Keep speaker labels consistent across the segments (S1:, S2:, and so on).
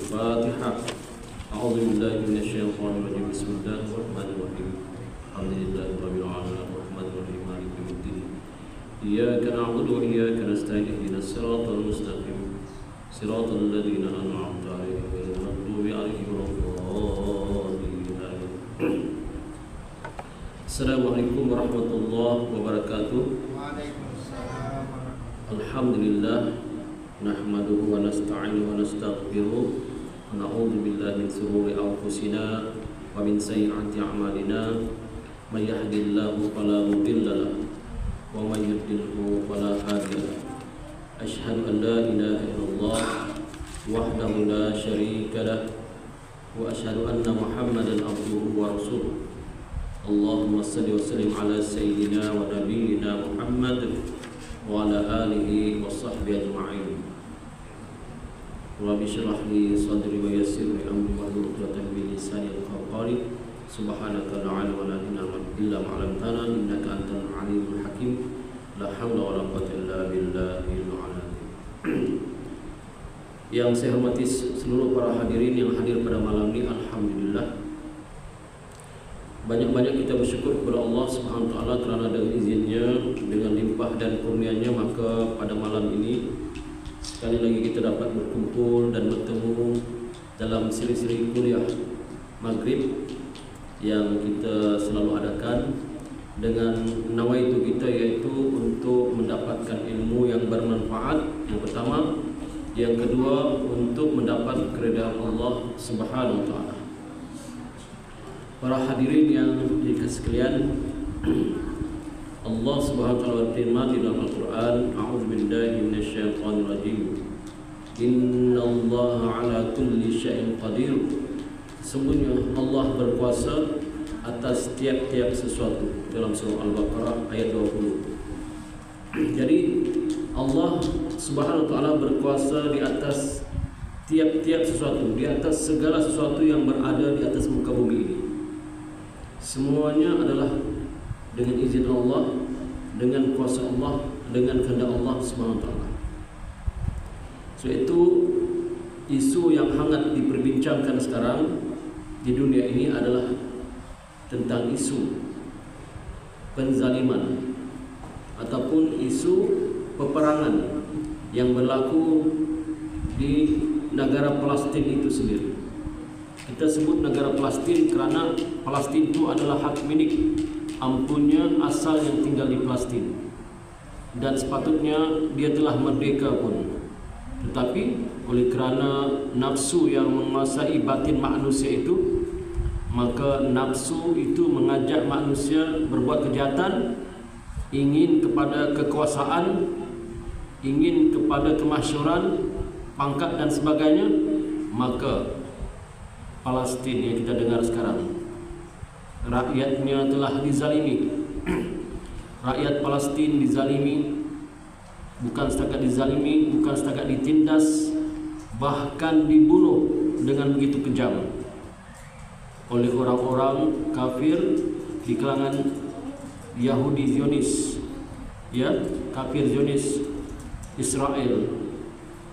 S1: Al-Fatihah. A'udzu billahi minasyaitonir rajim. Bismillahirrahmanirrahim. Alhamdulillahirabbil alamin arrahmanir rahim maliki yaumiddin. Iyyaka na'budu wa iyyaka nasta'in ihdinas siratal mustaqim. Siratal ladzina an'amta 'alaihim ghairil maghdubi 'alaihim waladdallin. Assalamualaikum warahmatullahi wabarakatuh.
S2: Waalaikumsalam.
S1: Alhamdulillah. Nahmaduhu wa nasta'inuhu wa nastaghfiruh wa na'udzu billahi min shururi anfusina wa min sayyiati a'malina. May yahdihillahu fala mudilla lahu wa may yudlilhu fala hadiya lahu. Asyhadu an la ilaha illallah wahdahu la syarika lahu wa asyhadu anna Muhammadan abduhu wa rasuluh. Allahumma shalli wa sallim ala sayyidina wa nabiyyina Muhammad wa ala alihi wa sahbihi ajma'in. Rabbi shrah li sadri wa yassir li amri wahlul 'uqdatam min lisani yafqahu qawli. Subhanaka la 'ilma lana illa ma 'allamtana innaka antal 'alimul hakim. La haula wa la quwwata illa billahil 'aliyyil. Yang saya hormati seluruh para hadirin yang hadir pada malam ini, alhamdulillah banyak-banyak kita bersyukur kepada Allah Subhanahu wa taala kerana dengan izinnya, dengan limpah dan kurnianya, maka pada malam ini sekali lagi kita dapat berkumpul dan bertemu dalam siri-siri kuliah Maghrib yang kita selalu adakan dengan nawaitu kita, yaitu untuk mendapatkan ilmu yang bermanfaat, yang pertama. Yang kedua, untuk mendapat keridhaan Allah Subhanahu wa taala. Para hadirin yang dikasihi sekalian, Allah Subhanahu wa taala berfirman di dalam Al-Qur'an, a'udzu billahi minasyaitonir rajim. Innallaha 'ala kulli syai'in qadir. Sesungguhnya Allah berkuasa atas tiap-tiap sesuatu, dalam surah Al-Baqarah ayat 20. Jadi Allah Subhanahu wa taala berkuasa di atas tiap-tiap sesuatu, di atas segala sesuatu yang berada di atas muka bumi ini. Semuanya adalah dengan izin Allah, dengan kuasa Allah, dengan kehendak Allah Subhanahu wa taala. So itu isu yang hangat diperbincangkan sekarang di dunia ini adalah tentang isu penzaliman ataupun isu peperangan yang berlaku di negara Palestin itu sendiri. Kita sebut negara Palestin kerana Palestin itu adalah hak milik ampunya asal yang tinggal di Palestin, dan sepatutnya dia telah merdeka pun. Tetapi oleh kerana nafsu yang menguasai batin manusia itu, maka nafsu itu mengajak manusia berbuat kejahatan, ingin kepada kekuasaan, ingin kepada kemasyhuran, pangkat dan sebagainya. Maka Palestin yang kita dengar sekarang, rakyatnya telah dizalimi. Rakyat Palestin dizalimi, bukan setakat dizalimi, bukan setakat ditindas, bahkan dibunuh dengan begitu kejam oleh orang-orang kafir di kalangan Yahudi Zionis, ya, kafir Zionis Israel,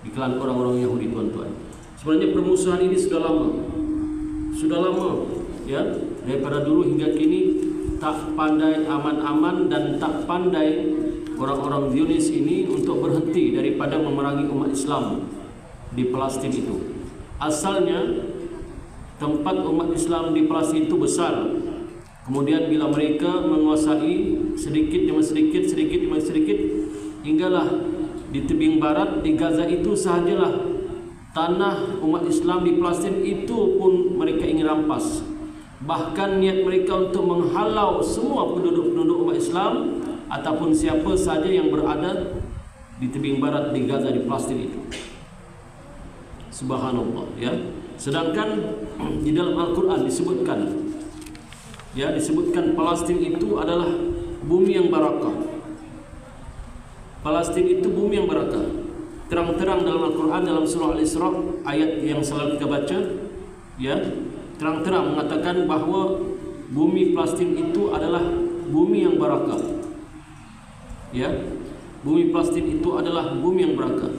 S1: di kalangan orang-orang Yahudi, tuan-tuan. Sebenarnya permusuhan ini sudah lama, ya, daripada dulu hingga kini. Tak pandai aman-aman dan tak pandai orang-orang Zionis ini untuk berhenti daripada memerangi umat Islam di Palestin itu. Asalnya tempat umat Islam di Palestin itu besar. Kemudian bila mereka menguasai sedikit demi sedikit, hinggalah di tebing barat di Gaza itu sahajalah tanah umat Islam di Palestin itu pun mereka ingin rampas. Bahkan niat mereka untuk menghalau semua penduduk-penduduk umat Islam ataupun siapa saja yang berada di tebing barat di Gaza di Palestin itu. Subhanallah, ya. Sedangkan di dalam Al-Quran disebutkan, ya, disebutkan Palestin itu adalah bumi yang barakah. Palestin itu bumi yang barakah. Terang-terang dalam Al-Quran, dalam surah Al-Isra ayat yang selalu kita baca, ya, terang-terang mengatakan bahawa bumi Palestin itu adalah bumi yang barakah. Ya, bumi Palestin itu adalah bumi yang barakah.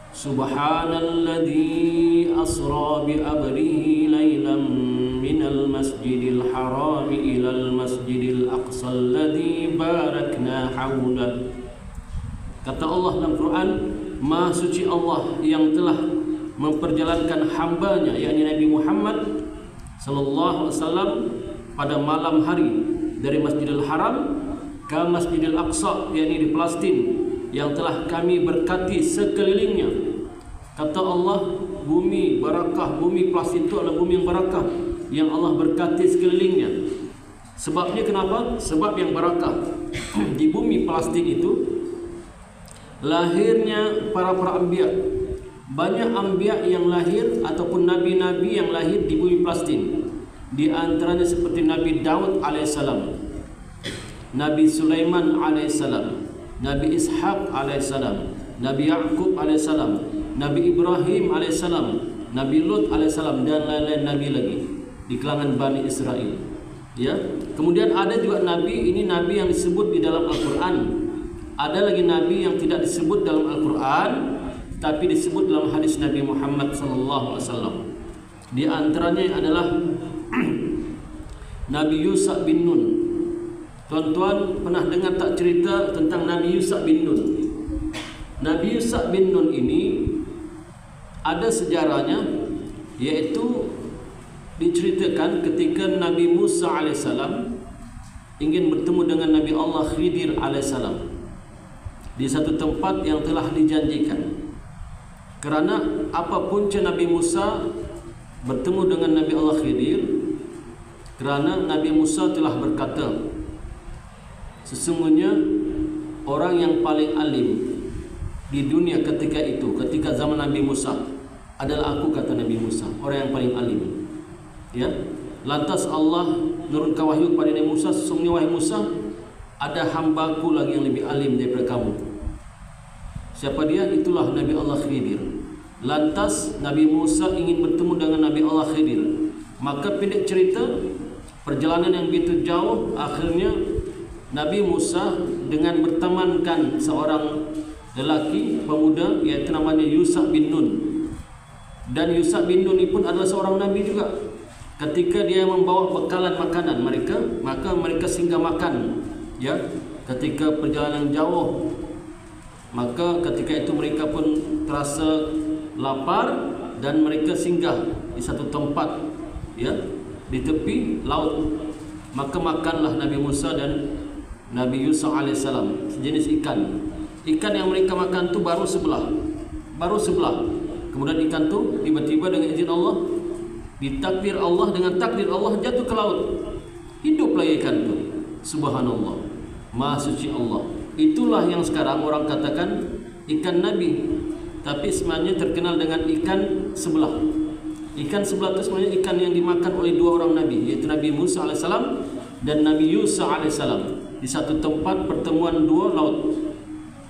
S1: Subhanalladzi asra bi abdihi lailan minal masjidil haram ilal masjidil aqsa alladhi barakna hawla. Kata Allah dalam Quran, Maha suci Allah yang telah memperjalankan hambanya, yakni Nabi Muhammad sallallahu alaihi wasallam pada malam hari dari Masjidil Haram ke Masjidil Aqsa, yakni di Palestin, yang telah kami berkati sekelilingnya. Kata Allah, bumi barakah, bumi Palestin itu adalah bumi yang barakah, yang Allah berkati sekelilingnya. Sebabnya kenapa? Sebab yang barakah di bumi Palestin itu lahirnya para anbiya. Banyak anbiya yang lahir ataupun nabi-nabi yang lahir di bumi Palestin. Di antaranya seperti Nabi Daud alaihissalam, Nabi Sulaiman alaihissalam, Nabi Ishaq alaihissalam, Nabi Yaqub alaihissalam, Nabi Ibrahim alaihissalam, Nabi Lut alaihissalam, dan lain-lain nabi lagi di kalangan Bani Israel. Ya. Kemudian ada juga nabi, ini nabi yang disebut di dalam Al-Quran. Ada lagi nabi yang tidak disebut dalam Al-Quran, tapi disebut dalam hadis Nabi Muhammad SAW. Di antaranya adalah Nabi Yusuf bin Nun. Tuan-tuan pernah dengar tak cerita tentang Nabi Yusuf bin Nun? Nabi Yusuf bin Nun ini ada sejarahnya, yaitu diceritakan ketika Nabi Musa alaihissalam ingin bertemu dengan Nabi Allah Khidir alaihissalam di satu tempat yang telah dijanjikan. Kerana apa punca Nabi Musa bertemu dengan Nabi Allah Khidir? Kerana Nabi Musa telah berkata, sesungguhnya orang yang paling alim di dunia ketika itu, ketika zaman Nabi Musa, adalah aku, kata Nabi Musa, orang yang paling alim. Ya. Lantas Allah menurunkan wahyu kepada Nabi Musa, sesungguhnya wahai Musa, ada hambaku lagi yang lebih alim daripada kamu. Siapa dia? Itulah Nabi Allah Khidir. Lantas Nabi Musa ingin bertemu dengan Nabi Allah Khidir. Maka pendek cerita, perjalanan yang begitu jauh, akhirnya Nabi Musa dengan bertemankan seorang lelaki pemuda, iaitu namanya Yusuf bin Nun. Dan Yusuf bin Nun ini pun adalah seorang Nabi juga. Ketika dia membawa bekalan makanan mereka, maka mereka singgah makan. Ya, ketika perjalanan jauh, maka ketika itu mereka pun terasa lapar dan mereka singgah di satu tempat, ya, di tepi laut. Maka makanlah Nabi Musa dan Nabi Yusuf alaihissalam sejenis ikan. Ikan yang mereka makan tu baru sebelah. Kemudian ikan tu tiba-tiba dengan izin Allah, ditakdir Allah, dengan takdir Allah jatuh ke laut. Hiduplah ikan tu. Subhanallah, Maha suci Allah. Itulah yang sekarang orang katakan ikan Nabi, tapi sebenarnya terkenal dengan ikan sebelah. Ikan sebelah itu sebenarnya ikan yang dimakan oleh dua orang Nabi, yaitu Nabi Musa alaihissalam dan Nabi Yusuf alaihissalam, di satu tempat pertemuan dua laut.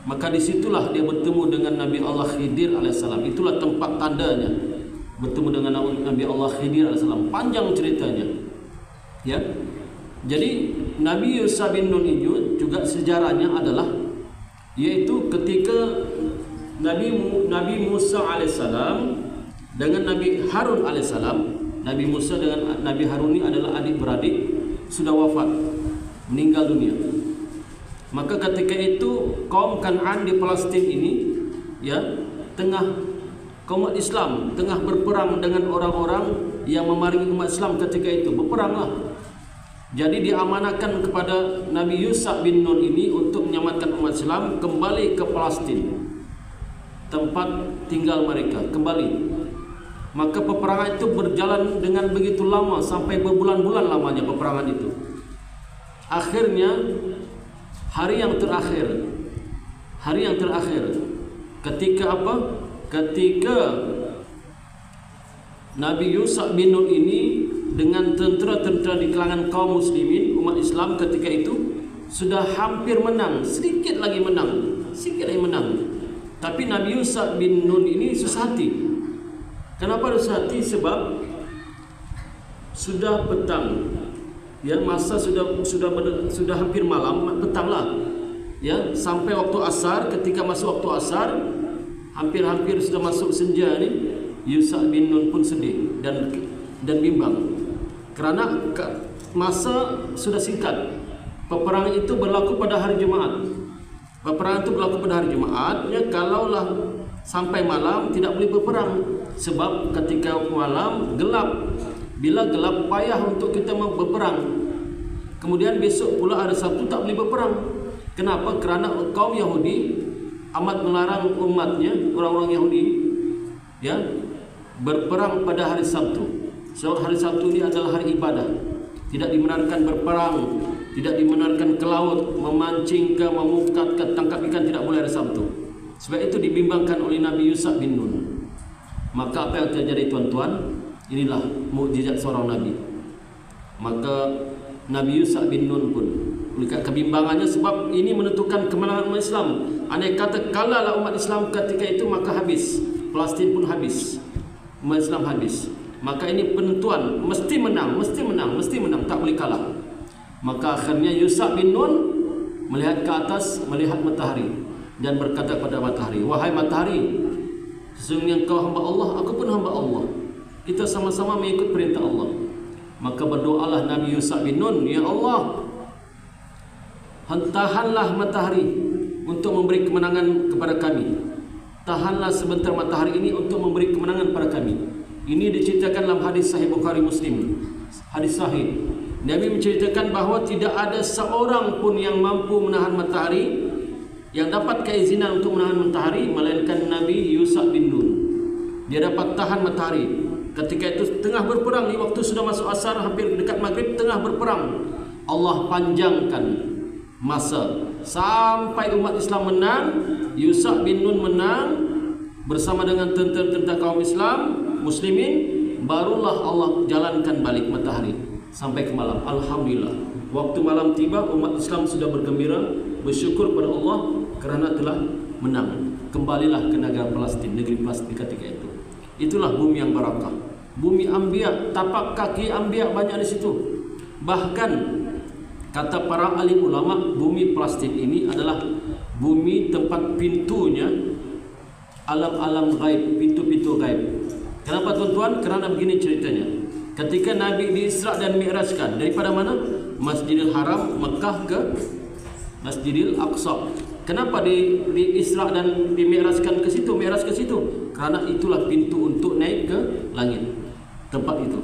S1: Maka disitulah dia bertemu dengan Nabi Allah Khidir alaihissalam. Itulah tempat tandanya bertemu dengan Nabi Allah Khidir alaihissalam. Panjang ceritanya, ya. Jadi Nabi Yusuf bin Nun itu juga sejarahnya adalah, yaitu ketika Nabi Musa alaihissalam dengan Nabi Harun alaihissalam. Nabi Musa dengan Nabi Harun ini adalah adik-beradik, sudah wafat, meninggal dunia. Maka ketika itu kaum Kan'an di Palestin ini, ya, kaum Islam tengah berperang dengan orang-orang yang memerangi umat Islam ketika itu. Berperanglah. Jadi diamanahkan kepada Nabi Yusuf bin Nun ini untuk menyelamatkan umat Islam kembali ke Palestin, tempat tinggal mereka, kembali. Maka peperangan itu berjalan dengan begitu lama, sampai berbulan-bulan lamanya peperangan itu. Akhirnya hari yang terakhir ketika apa? Ketika Nabi Yusuf bin Nun ini dengan tentera-tentera di kalangan kaum muslimin, umat Islam ketika itu sudah hampir menang, sedikit lagi menang. Tapi Nabi Yusuf bin Nun ini susah hati. Kenapa susah hati? Sebab sudah petang, ya, masa sudah hampir malam, petanglah, ya, sampai waktu asar. Ketika masuk waktu asar, hampir sudah masuk senja ni, Yusha bin Nun pun sedih dan bimbang kerana masa sudah singkat. Peperangan itu berlaku pada hari Jumaat. Peperangan itu berlaku pada hari Jumaatnya, kalaulah sampai malam tidak boleh berperang, sebab ketika malam gelap. Bila gelap payah untuk kita berperang. Kemudian besok pula hari Sabtu tak boleh berperang. Kenapa? Kerana kaum Yahudi amat melarang umatnya, orang-orang Yahudi, ya, berperang pada hari Sabtu. Sebab hari Sabtu ini adalah hari ibadah. Tidak dibenarkan berperang, tidak dibenarkan ke laut, memancing ke, memukat ke, tangkap ikan, tidak boleh hari Sabtu. Sebab itu dibimbangkan oleh Nabi Yusha bin Nun. Maka apa yang terjadi, tuan-tuan? Inilah mukjizat seorang Nabi. Maka Nabi Yusha bin Nun pun melihat kebimbangannya, sebab ini menentukan kemenangan umat Islam. Andai kata kalahlah umat Islam ketika itu, maka habis. Palestin pun habis. Umat Islam habis. Maka ini penentuan, mesti menang, mesti menang, mesti menang, tak boleh kalah. Maka akhirnya Yusha bin Nun melihat ke atas, melihat matahari dan berkata kepada matahari, "Wahai matahari, sesungguhnya engkau hamba Allah, aku pun hamba Allah. Kita sama-sama mengikut perintah Allah." Maka berdoalah Nabi Yusha bin Nun, "Ya Allah, tahanlah matahari untuk memberi kemenangan kepada kami. Tahanlah sebentar matahari ini untuk memberi kemenangan kepada kami." Ini diceritakan dalam hadis Sahih Bukhari Muslim. Hadis sahih. Nabi menceritakan bahawa tidak ada seorang pun yang mampu menahan matahari, yang dapat keizinan untuk menahan matahari, melainkan Nabi Yusha bin Nun. Dia dapat tahan matahari. Ketika itu tengah berperang, di waktu sudah masuk asar, hampir dekat maghrib, tengah berperang. Allah panjangkan masa sampai umat Islam menang. Yusha bin Nun menang bersama dengan tentera-tentera kaum Islam Muslimin. Barulah Allah jalankan balik matahari sampai ke malam. Alhamdulillah, waktu malam tiba, umat Islam sudah bergembira, bersyukur pada Allah kerana telah menang. Kembalilah ke negara Palestin, negeri Palestin ketika itu. Itulah bumi yang barakah, bumi Anbiya, tapak kaki Anbiya banyak di situ. Bahkan kata para alim ulama, bumi Palestin ini adalah bumi tempat pintunya alam-alam gaib, pintu-pintu gaib. Kenapa, tuan-tuan? Kerana begini ceritanya. Ketika Nabi diisra' dan mi'rajkan daripada mana? Masjidil Haram Mekah ke Masjidil Aqsa. Kenapa diisra' dan dimi'rajkan ke situ, mi'raj ke situ? Kerana itulah pintu untuk naik ke langit, tempat itu.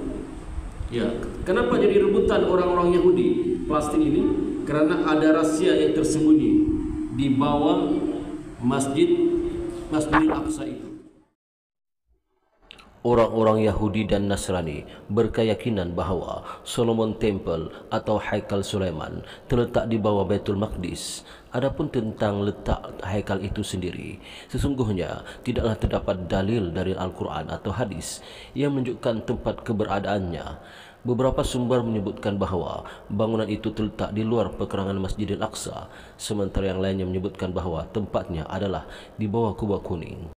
S1: Ya, kenapa jadi rebutan orang-orang Yahudi Palestin ini? Kerana ada rahsia yang tersembunyi di bawah Masjidil Aqsa itu.
S3: Orang-orang Yahudi dan Nasrani berkeyakinan bahawa Solomon Temple atau Haikal Sulaiman terletak di bawah Baitul Maqdis. Adapun tentang letak haikal itu sendiri, sesungguhnya tidaklah terdapat dalil dari Al-Quran atau hadis yang menunjukkan tempat keberadaannya. Beberapa sumber menyebutkan bahawa bangunan itu terletak di luar perkerangan Masjidil Aqsa, sementara yang lainnya menyebutkan bahawa tempatnya adalah di bawah Kubah Kuning.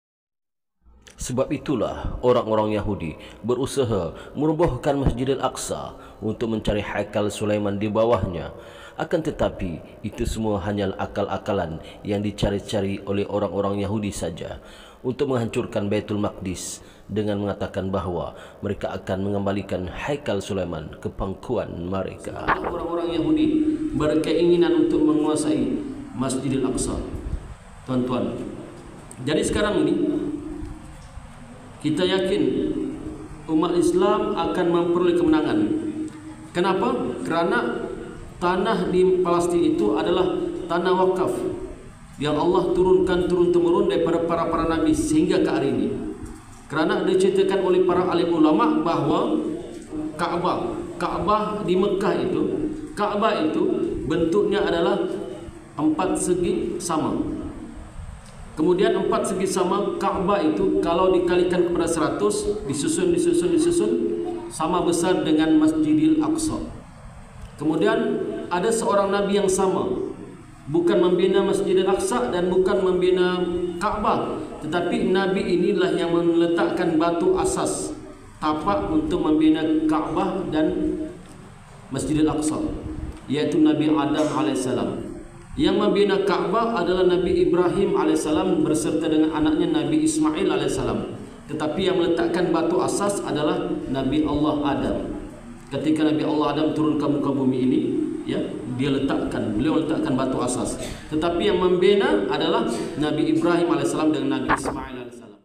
S3: Sebab itulah orang-orang Yahudi berusaha merobohkan Masjidil Aqsa untuk mencari haikal Sulaiman di bawahnya. Akan tetapi itu semua hanyalah akal-akalan yang dicari-cari oleh orang-orang Yahudi saja untuk menghancurkan Baitul Maqdis dengan mengatakan bahawa mereka akan mengembalikan haikal Sulaiman ke pangkuan mereka.
S1: Orang-orang Yahudi berkeinginan untuk menguasai Masjidil Aqsa, tuan-tuan. Jadi sekarang ini kita yakin umat Islam akan memperoleh kemenangan. Kenapa? Kerana tanah di Palestin itu adalah tanah wakaf yang Allah turunkan turun-temurun daripada para nabi sehingga ke hari ini. Kerana diceritakan oleh para alim ulama bahawa Kaabah di Mekah itu, Kaabah itu bentuknya adalah 4 segi sama. Kemudian 4 segi sama Kaabah itu kalau dikalikan kepada 100, disusun sama besar dengan Masjidil Aqsa. Kemudian ada seorang nabi yang sama, bukan membina Masjidil Aqsa dan bukan membina Kaabah, tetapi nabi inilah yang meletakkan batu asas tapak untuk membina Kaabah dan Masjidil Aqsa, yaitu Nabi Adam alaihissalam. Yang membina Kaabah adalah Nabi Ibrahim alaihissalam berserta dengan anaknya Nabi Ismail alaihissalam. Tetapi yang meletakkan batu asas adalah Nabi Allah Adam. Ketika Nabi Allah Adam turun ke muka bumi ini, ya, beliau letakkan batu asas. Tetapi yang membina adalah Nabi Ibrahim alaihissalam dengan Nabi Ismail alaihissalam.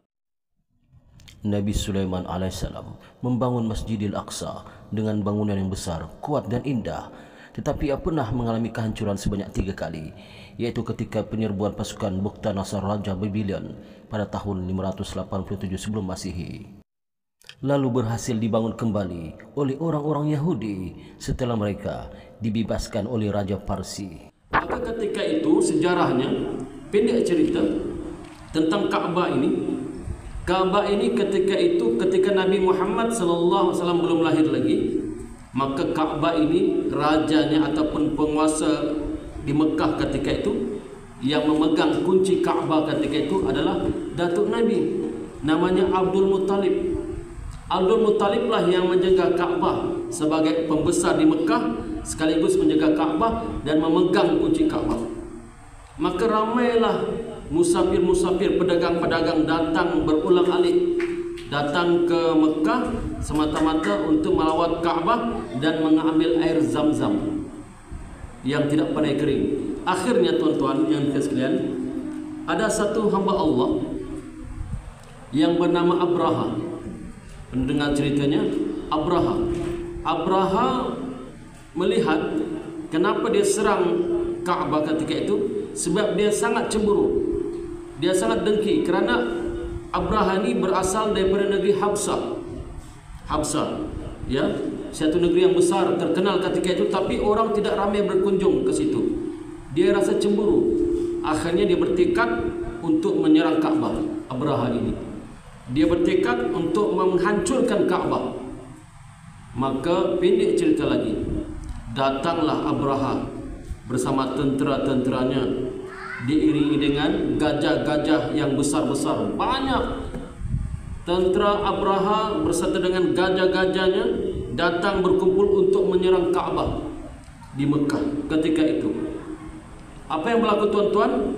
S3: Nabi Sulaiman alaihissalam membangun Masjidil Aqsa dengan bangunan yang besar, kuat dan indah. Tetapi ia pernah mengalami kehancuran sebanyak 3 kali, yaitu ketika penyerbuan pasukan Bukhtanasar Raja Babylon pada tahun 587 sebelum Masehi. Lalu berhasil dibangun kembali oleh orang-orang Yahudi setelah mereka dibebaskan oleh Raja Parsi.
S1: Maka ketika itu sejarahnya, pendek cerita tentang Ka'bah ini. Ka'bah ini ketika Nabi Muhammad SAW belum lahir lagi, maka Ka'bah ini rajanya ataupun penguasa di Mekah ketika itu yang memegang kunci Ka'bah ketika itu adalah datuk Nabi, namanya Abdul Muttalib. Abdul Muttalib lah yang menjaga Ka'bah sebagai pembesar di Mekah, sekaligus menjaga Ka'bah dan memegang kunci Ka'bah. Maka ramailah musafir-musafir, pedagang-pedagang datang berulang-alik datang ke Mekah semata-mata untuk melawat Ka'bah dan mengambil air Zam-Zam yang tidak pernah kering. Akhirnya tuan-tuan yang dikasihi sekalian, ada satu hamba Allah yang bernama Abraha. Mendengar ceritanya, Abraha melihat kenapa dia serang Ka'bah ketika itu, sebab dia sangat cemburu, dia sangat dengki kerana Abraha ini berasal daripada negeri Habsah, ya, satu negeri yang besar terkenal ketika itu, tapi orang tidak ramai berkunjung ke situ. Dia rasa cemburu, akhirnya dia bertekad untuk menyerang Ka'bah. Abraha ini dia bertekad untuk menghancurkan Ka'bah. Maka pendek cerita lagi, datanglah Abraha bersama tentera-tenteranya, diiringi dengan gajah-gajah yang besar-besar. Banyak tentera Abraha berserta dengan gajah-gajahnya datang berkumpul untuk menyerang Ka'bah di Mekah ketika itu. Apa yang berlaku tuan-tuan?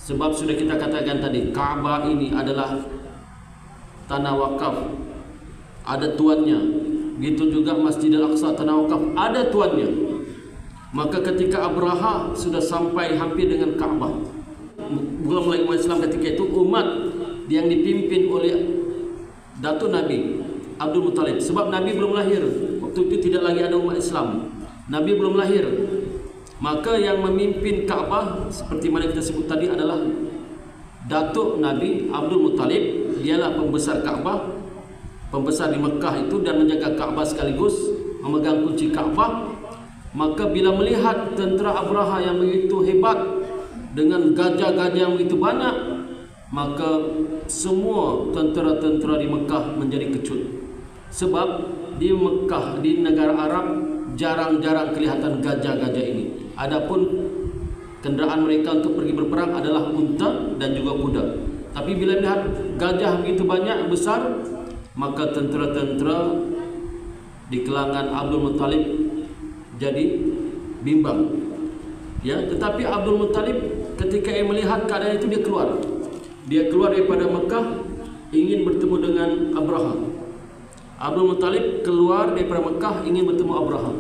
S1: Sebab sudah kita katakan tadi, Ka'bah ini adalah tanah wakaf, ada tuannya. Begitu juga Masjidil Aqsa, tanah wakaf, ada tuannya. Maka ketika Abraha sudah sampai hampir dengan Ka'bah, belum lagi umat Islam ketika itu, umat yang dipimpin oleh datuk Nabi Abdul Muttalib. Sebab Nabi belum lahir, waktu itu tidak lagi ada umat Islam, Nabi belum lahir. Maka yang memimpin Ka'bah seperti mana kita sebut tadi adalah datuk Nabi Abdul Muttalib. Dialah pembesar Ka'bah, pembesar di Mekah itu, dan menjaga Ka'bah sekaligus memegang kunci Ka'bah. Maka bila melihat tentera Abraha yang begitu hebat dengan gajah-gajah yang begitu banyak, maka semua tentera-tentera di Mekah menjadi kecut. Sebab di Mekah, di negara Arab, jarang-jarang kelihatan gajah-gajah ini. Adapun kenderaan mereka untuk pergi berperang adalah unta dan juga kuda. Tapi bila melihat gajah begitu banyak, besar, maka tentera-tentera di kalangan Abdul Muttalib jadi bimbang, ya. Tetapi Abdul Muttalib ketika ia melihat keadaan itu, dia keluar daripada Mekah ingin bertemu dengan Abraha. Abdul Muttalib keluar daripada Mekah ingin bertemu Abraha.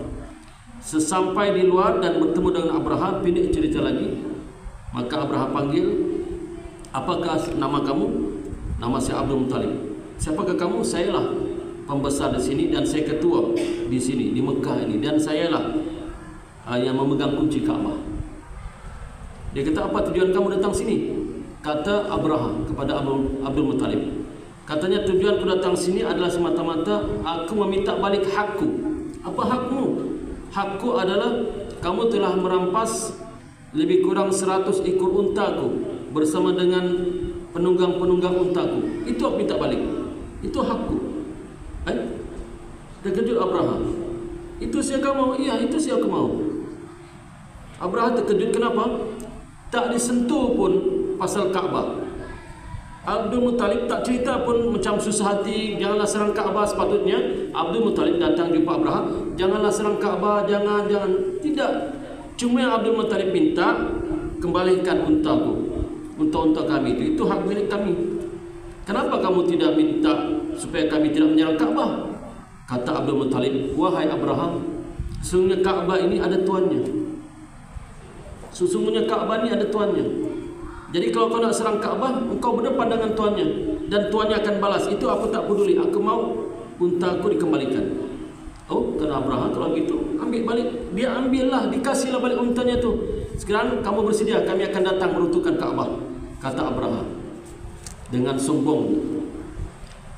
S1: Sesampai di luar dan bertemu dengan Abraha, pendek cerita lagi, maka Abraha panggil, apakah nama kamu? Nama saya Abdul Muttalib. Siapakah kamu? Sayalah pembesar di sini dan saya ketua di sini di Mekah ini, dan sayalah yang memegang kunci Ka'bah. Dia kata, apa tujuan kamu datang sini? Kata Abraha kepada Abdul Muttalib, katanya, tujuanku datang sini adalah semata-mata aku meminta balik hakku. Apa hakmu? Hakku adalah kamu telah merampas lebih kurang 100 ekor untaku bersama dengan penunggang-penunggang untaku. Itu aku minta balik. Itu hakku. Terkejut Abraha. Itu saya kau mau? Iya, itu saya aku mau. Abraha terkejut, kenapa? Tak disentuh pun pasal Ka'bah. Abdul Muttalib tak cerita pun macam susah hati, janganlah serang Ka'bah. Sepatutnya Abdul Muttalib datang jumpa Abraha, janganlah serang Ka'bah, jangan. Tidak. Cuma yang Abdul Muttalib minta, kembalikan untaku, unta-unta kami itu hak milik kami. Kenapa kamu tidak minta supaya kami tidak menyerang Ka'bah? Kata Abdul Muttalib, wahai Abraham, sesungguhnya Ka'bah ini ada tuannya. Sesungguhnya Ka'bah ini ada tuannya. Jadi kalau kau nak serang Ka'bah, engkau berdepan dengan tuannya, dan tuannya akan balas. Itu aku tak peduli. Aku mau unta aku dikembalikan. Oh, kena Abraham kalau gitu, ambil balik. Dia ambillah, dikasihlah balik untanya tu. Sekarang kamu bersedia, kami akan datang meruntuhkan Ka'bah. Kata Abraham dengan sombong.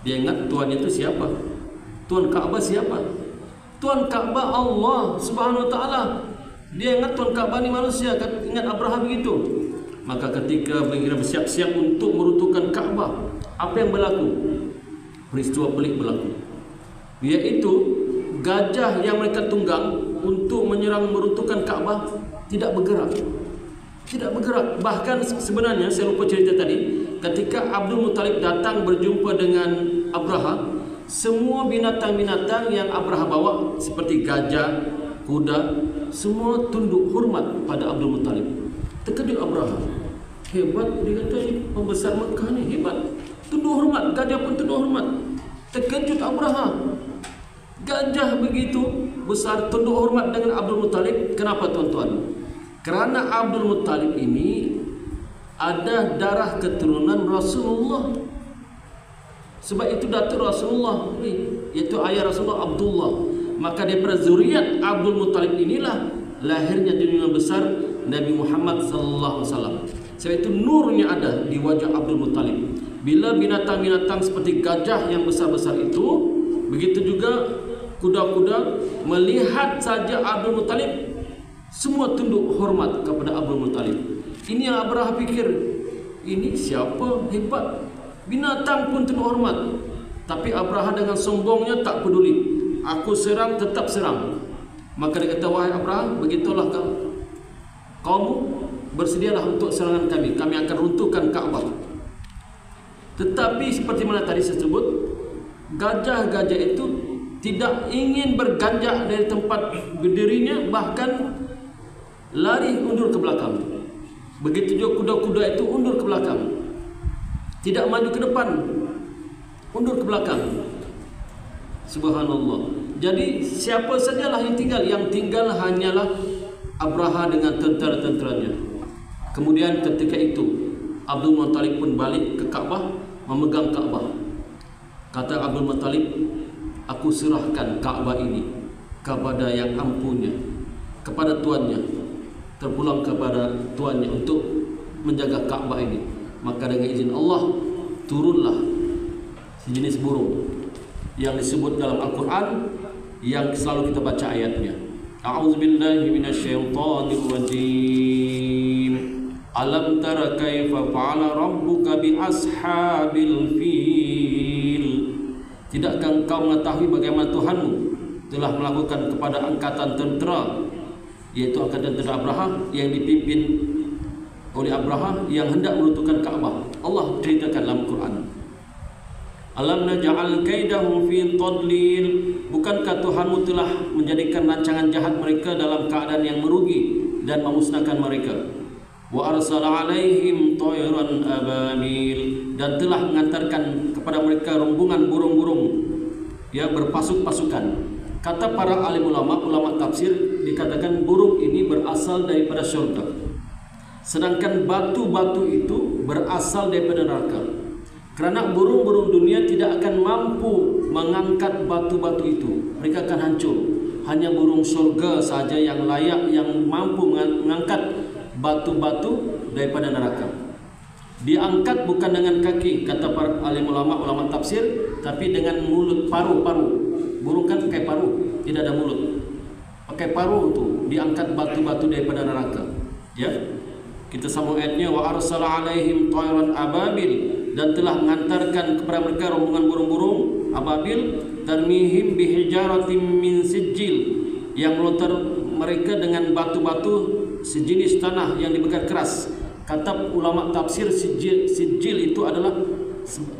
S1: Dia ingat tuannya itu siapa? Tuan Ka'bah siapa? Tuan Ka'bah Allah Subhanahu wa taala. Dia ingat tuan Ka'bah ni manusia. Ingat Abraham begitu. Maka ketika mereka bersiap-siap untuk meruntuhkan Ka'bah, apa yang berlaku? Peristiwa pelik berlaku, yaitu gajah yang mereka tunggang untuk menyerang meruntuhkan Ka'bah tidak bergerak. Tidak bergerak. Bahkan sebenarnya saya lupa cerita tadi, ketika Abdul Muttalib datang berjumpa dengan Abraha, semua binatang-binatang yang Abraha bawa seperti gajah, kuda, semua tunduk hormat pada Abdul Muttalib. Terkejut Abraha. Hebat, dia kata pembesar Mekah ni hebat. Tunduk hormat, gajah pun tunduk hormat. Terkejut Abraha. Gajah begitu besar tunduk hormat dengan Abdul Muttalib. Kenapa tuan-tuan? Kerana Abdul Muttalib ini ada darah keturunan Rasulullah. Sebab itu datuk Rasulullah, iaitu ayah Rasulullah Abdullah. Maka daripada zuriat Abdul Muttalib inilah lahirnya dunia besar Nabi Muhammad sallallahu alaihi wasallam. Sebab itu nurnya ada di wajah Abdul Muttalib. Bila binatang-binatang seperti gajah yang besar-besar itu, begitu juga kuda-kuda melihat saja Abdul Muttalib, semua tunduk hormat kepada Abdul Muttalib. Ini yang Abraha fikir, ini siapa hebat, binatang pun tunduk hormat. Tapi Abraha dengan sombongnya tak peduli. Aku serang, tetap serang. Maka dia kata, wahai Abraha, begitulah kamu bersedialah untuk serangan kami. Kami akan runtuhkan Ka'bah. Tetapi seperti mana tadi saya sebut, gajah-gajah itu tidak ingin berganjak dari tempat berdirinya, bahkan lari undur ke belakang. Begitu juga kuda-kuda itu undur ke belakang, tidak maju ke depan, undur ke belakang. Subhanallah. Jadi siapa sajalah yang tinggal? Yang tinggal hanyalah Abraha dengan tentera-tenteranya. Kemudian ketika itu Abdul Muttalib pun balik ke Ka'bah, memegang Ka'bah. Kata Abdul Muttalib, aku serahkan Ka'bah ini kepada yang ampunya, kepada tuannya, terpulang kepada tuannya untuk menjaga Ka'bah ini. Maka dengan izin Allah turunlah sejenis burung yang disebut dalam Al-Quran, yang selalu kita baca ayatnya. A'udzubillahi minasyaitonirrajim. Alam tara kaifa fa'ala rabbuka bi ashabil fil. Tidakkah engkau mengetahui bagaimana Tuhanmu telah melakukan kepada angkatan tentera, yaitu angkatan tentera Abraha yang dipimpin oleh Abraha yang hendak meruntuhkan Ka'bah. Allah ceritakan dalam Quran. Alam naj'al kaidahum fi tadlil. Bukankah Tuhanmu telah menjadikan rancangan jahat mereka dalam keadaan yang merugi dan memusnahkan mereka? Wa arsala alaihim tayran ababil. Dan telah mengantarkan kepada mereka rombongan burung-burung yang berpasuk-pasukan. Kata para alim ulama tafsir, dikatakan burung ini berasal daripada syurga, sedangkan batu-batu itu berasal daripada neraka. Kerana burung-burung dunia tidak akan mampu mengangkat batu-batu itu, mereka akan hancur. Hanya burung surga saja yang layak, yang mampu mengangkat batu-batu daripada neraka. Diangkat bukan dengan kaki, kata para alim ulama tafsir, tapi dengan mulut, paru-paru. Burung kan pakai paru, tidak ada mulut. Pakai paru itu diangkat batu-batu daripada neraka. Ya, kita sambung ayatnya. Wa arsala alaihim tayran ababil. Dan telah mengantarkan kepada mereka rombongan burung-burung ababil, tarmihim bihijaratin min sijil, yang melontar mereka dengan batu-batu sejenis tanah yang dibakar keras. Kata ulama tafsir, sijil itu adalah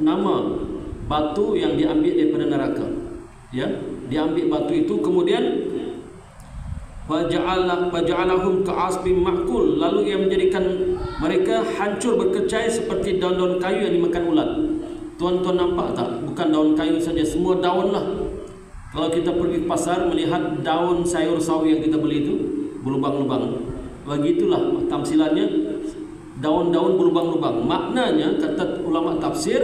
S1: nama batu yang diambil daripada neraka. Ya, diambil batu itu, kemudian faja'alahum ka'asbim ma'kul, lalu ia menjadikan mereka hancur berkecai seperti daun-daun kayu yang dimakan ulat. Tuan-tuan nampak tak? Bukan daun kayu saja, semua daun lah. Kalau kita pergi ke pasar melihat daun sayur sawi yang kita beli itu berlubang-lubang. Begitulah tamsilannya, daun-daun berlubang-lubang. Maknanya kata ulama tafsir,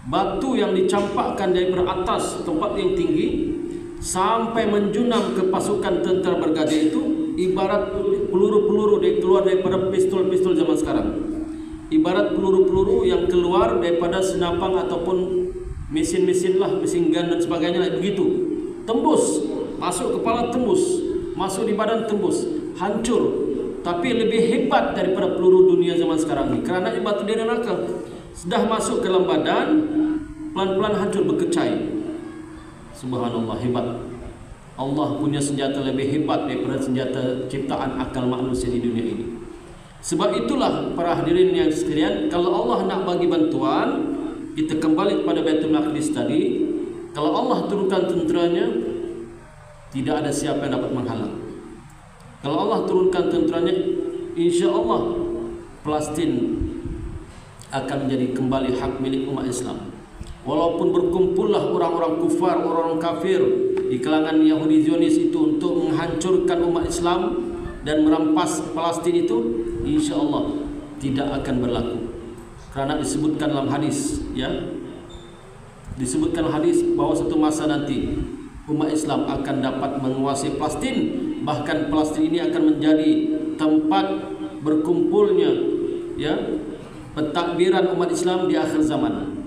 S1: batu yang dicampakkan dari atas tempat yang tinggi sampai menjunam ke pasukan tentera bergada itu ibarat peluru-peluru yang keluar daripada pistol-pistol zaman sekarang. Ibarat peluru-peluru yang keluar daripada senapang ataupun mesin-mesin lah, mesin gun dan sebagainya lah, begitu. Tembus, masuk kepala tembus, masuk di badan tembus, hancur. Tapi lebih hebat daripada peluru dunia zaman sekarang ini. Kerana batu dari neraka sudah masuk ke dalam badan, pelan-pelan hancur, berkecai. Subhanallah, hebat. Allah punya senjata lebih hebat daripada senjata ciptaan akal manusia di dunia ini. Sebab itulah para hadirin yang sekalian, kalau Allah nak bagi bantuan, kita kembali kepada Baitul Maqdis tadi. Kalau Allah turunkan tenteranya, tidak ada siapa yang dapat menghalang. Kalau Allah turunkan tenteranya, insya-Allah Palestin akan menjadi kembali hak milik umat Islam. Walaupun berkumpullah orang-orang kufar, orang-orang kafir di kalangan Yahudi Zionis itu untuk menghancurkan umat Islam dan merampas Palestin itu, insya-Allah tidak akan berlaku. Kerana disebutkan dalam hadis, ya, disebutkan hadis bahawa satu masa nanti umat Islam akan dapat menguasai Palestin, bahkan Palestin ini akan menjadi tempat berkumpulnya, ya, pentakbiran umat Islam di akhir zaman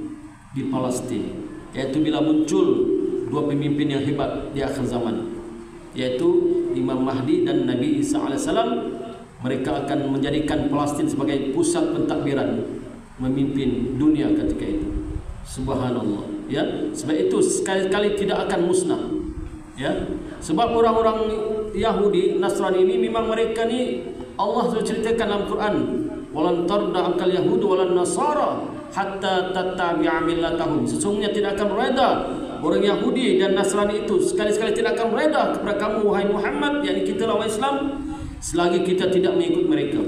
S1: di Palestin, yaitu bila muncul dua pemimpin yang hebat di akhir zaman, yaitu Imam Mahdi dan Nabi Isa alaihissalam. Mereka akan menjadikan Palestin sebagai pusat pentadbiran, memimpin dunia ketika itu. Subhanallah, ya. Sebab itu sekali-kali tidak akan musnah, ya. Sebab orang-orang Yahudi Nasrani ini memang mereka ni Allah sudah ceritakan dalam Quran, walan tarda akal yahud walan nasara hatta tattabi'a millatahum. Sesungguhnya tidak akan bereda orang Yahudi dan Nasrani itu, sekali-sekali tidak akan bereda kepada kamu wahai Muhammad, yakni kita lawan Islam, selagi kita tidak mengikut mereka.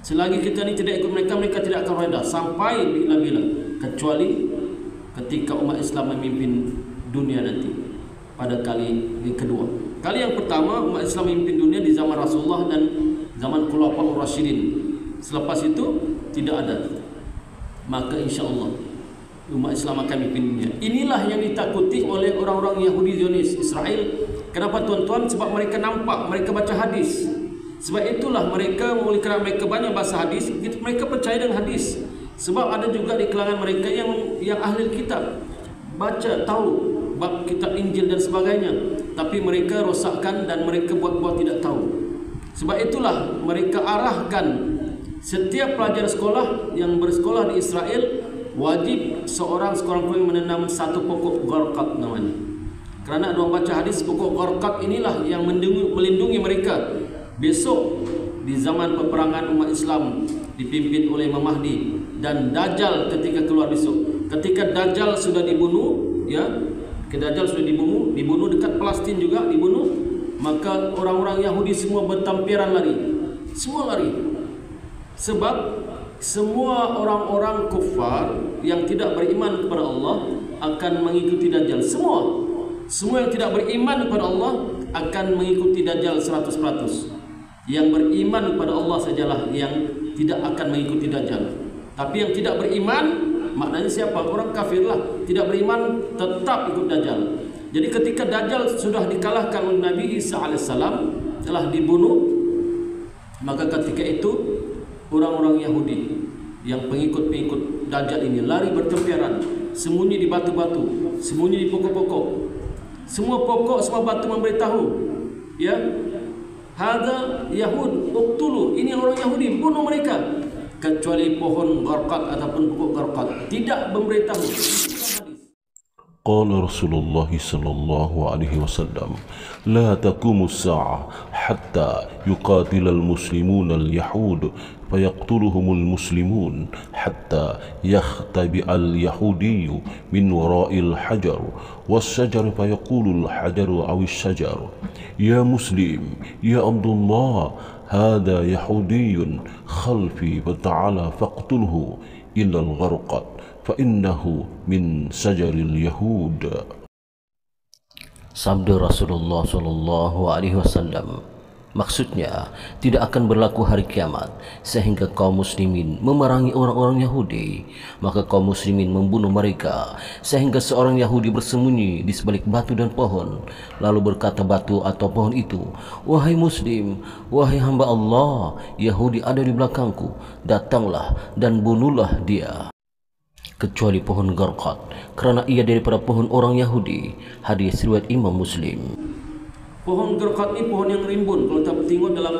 S1: Selagi kita ni tidak ikut mereka, mereka tidak akan reda sampai bila-bila, kecuali ketika umat Islam memimpin dunia nanti pada kali yang kedua. Kali yang pertama umat Islam memimpin dunia di zaman Rasulullah dan zaman Khulafaur Rasyidin. Selepas itu tidak ada. Maka insya-Allah umat Islam akan memimpin dunia. Inilah yang ditakuti oleh orang-orang Yahudi Zionis Israel. Kenapa tuan-tuan? Sebab mereka nampak, mereka baca hadis. Sebab itulah mereka, kerana mereka banyak bahasa hadis, mereka percaya dengan hadis. Sebab ada juga di kalangan mereka yang ahli kitab, baca, tahu bab kitab Injil dan sebagainya, tapi mereka rosakkan dan mereka buat-buat tidak tahu. Sebab itulah mereka arahkan setiap pelajar sekolah yang bersekolah di Israel, wajib seorang seorang menanam satu pokok gharqad namanya. Kerana orang baca hadis, pokok gharqad inilah yang melindungi mereka besok di zaman peperangan umat Islam dipimpin oleh Imam Mahdi dan Dajjal ketika keluar besok. Ketika Dajjal sudah dibunuh, ya, ketika Dajjal sudah dibunuh dekat Palestin juga dibunuh, maka orang-orang Yahudi semua bertampiran lari. Semua lari. Sebab semua orang-orang kufar yang tidak beriman kepada Allah akan mengikuti Dajjal. Semua yang tidak beriman kepada Allah akan mengikuti Dajjal 100%. Yang beriman kepada Allah sajalah yang tidak akan mengikuti Dajjal. Tapi yang tidak beriman, maknanya siapa? Orang kafirlah. Tidak beriman tetap ikut Dajjal. Jadi ketika Dajjal sudah dikalahkan oleh Nabi Isa alaihissalam, telah dibunuh, maka ketika itu orang-orang Yahudi yang pengikut-pengikut Dajjal ini lari bertempiaran, sembunyi di batu-batu, sembunyi di pokok-pokok. Semua pokok, semua batu memberitahu, ya, hadza Yahud uqtulu, ini orang Yahudi, bunuh mereka. Kecuali pohon gharqad ataupun pokok gharqad tidak memberitahu.
S4: قال رسول الله صلى الله عليه وسلم لا تقوم الساعة حتى يقاتل المسلمون اليهود فيقتلهم المسلمون حتى يختبئ اليهودي من وراء الحجر والشجر فيقول الحجر أو الشجر يا مسلم يا عبد الله هذا يهودي خلفي فتعالى فاقتله إلى الغرقد فإنه من شجر اليهود.
S3: Sabda Rasulullah SAW, maksudnya tidak akan berlaku hari kiamat sehingga kaum muslimin memerangi orang-orang Yahudi, maka kaum muslimin membunuh mereka sehingga seorang Yahudi bersembunyi di sebalik batu dan pohon, lalu berkata batu atau pohon itu, "Wahai muslim, wahai hamba Allah, Yahudi ada di belakangku, datanglah dan bunuhlah dia." Kecuali pohon Garqad, kerana ia daripada pohon orang Yahudi. Hadis riwayat Imam Muslim.
S1: Pohon Garqad ni pohon yang rimbun. Kalau kita tengok dalam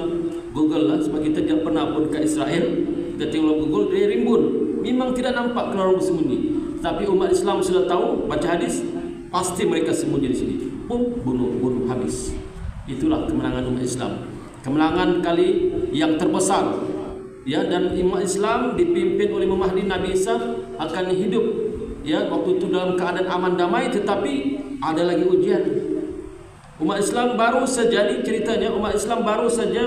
S1: Google lah, sebab kita tidak pernah pun ke Israel, kita tengok dalam Google, dia rimbun. Memang tidak nampak kalau orang bersembunyi. Tapi umat Islam sudah tahu, baca hadis, pasti mereka sembunyi di sini. Bunuh habis. Itulah kemenangan umat Islam. Kemenangan kali yang terbesar. Ya, dan umat Islam dipimpin oleh Mahdi Nabi Isa akan hidup, ya, waktu itu dalam keadaan aman damai, tetapi ada lagi ujian. Umat Islam baru saja, ni ceritanya, umat Islam baru saja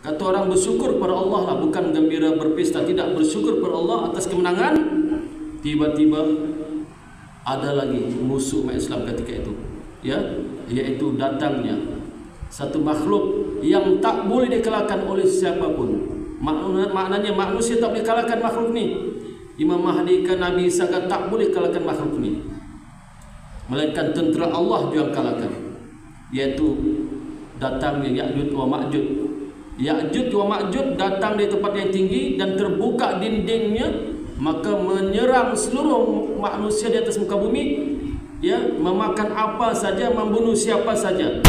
S1: kata orang bersyukur kepada Allah lah, bukan gembira berpesta, tidak, bersyukur kepada Allah atas kemenangan. Tiba-tiba ada lagi musuh umat Islam ketika itu, ya, iaitu datangnya satu makhluk yang tak boleh dikalahkan oleh siapapun. Maknanya manusia tak boleh kalahkan makhluk ni. Imam Mahdi kan Nabi Isa kan tak boleh kalahkan makhluk ni, melainkan tentera Allah yang kalahkan, iaitu datangnya Ya'juj wa Ma'juj. Ya'juj wa Ma'juj datang dari tempat yang tinggi dan terbuka dindingnya, maka menyerang seluruh manusia di atas muka bumi, ya, memakan apa saja, membunuh siapa saja.